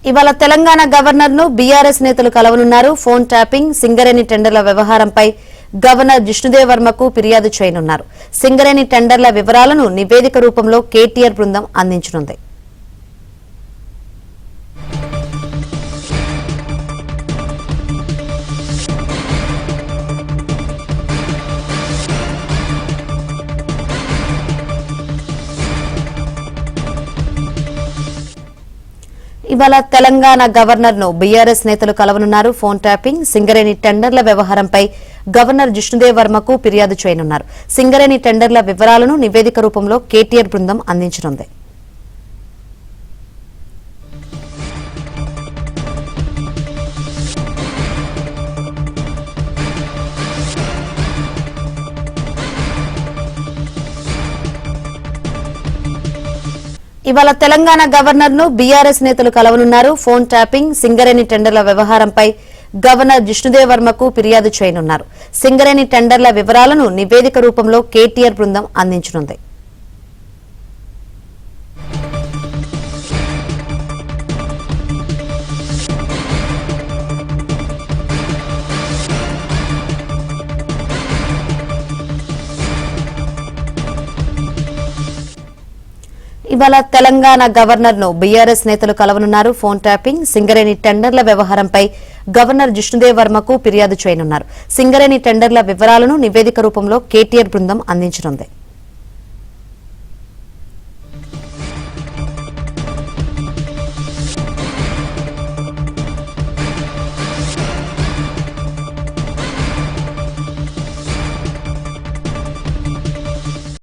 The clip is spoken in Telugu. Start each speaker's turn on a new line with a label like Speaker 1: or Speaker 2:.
Speaker 1: ఇవాళ తెలంగాణ గవర్నర్ ను బీఆర్ఎస్ నేతలు కలవనున్నారు. ఫోన్ ట్యాపింగ్, సింగరేణి టెండర్ల వ్యవహారంపై గవర్నర్ జిష్ణుదేవ్ వర్మకు ఫిర్యాదు చేయనున్నారు. సింగరేణి టెండర్ల వివరాలను నివేదిక రూపంలో కేటీఆర్ బృందం అందించనుంది. ఇవాళ తెలంగాణ గవర్నర్ ను బీఆర్ఎస్ నేతలు కలవనున్నారు. ఫోన్ ట్యాపింగ్, సింగరేణి టెండర్ల వ్యవహారంపై గవర్నర్ జిష్ణుదేవ్ వర్మకు ఫిర్యాదు చేయనున్నారు. సింగరేణి టెండర్ల వివరాలను నివేదిక రూపంలో కేటీఆర్ బృందం అందించనుంది. ఇవాళ తెలంగాణ గవర్నర్ ను బీఆర్ఎస్ నేతలు కలవనున్నారు. ఫోన్ ట్యాపింగ్, సింగరేణి టెండర్ల వ్యవహారంపై గవర్నర్ జిష్ణుదేవ్ వర్మకు ఫిర్యాదు చేయనున్నారు. సింగరేణి టెండర్ల వివరాలను నివేదిక రూపంలో కేటీఆర్ బృందం అందించనుంది. ఇవాళ తెలంగాణ గవర్నర్ ను బీఆర్ఎస్ నేతలు కలవనున్నారు. ఫోన్ ట్యాపింగ్, సింగరేణి టెండర్ల వ్యవహారంపై గవర్నర్ జిష్ణుదేవ్ వర్మకు ఫిర్యాదు చేయనున్నారు. సింగరేణి టెండర్ల వివరాలను నివేదిక రూపంలో కేటీఆర్ బృందం అందించనుంది.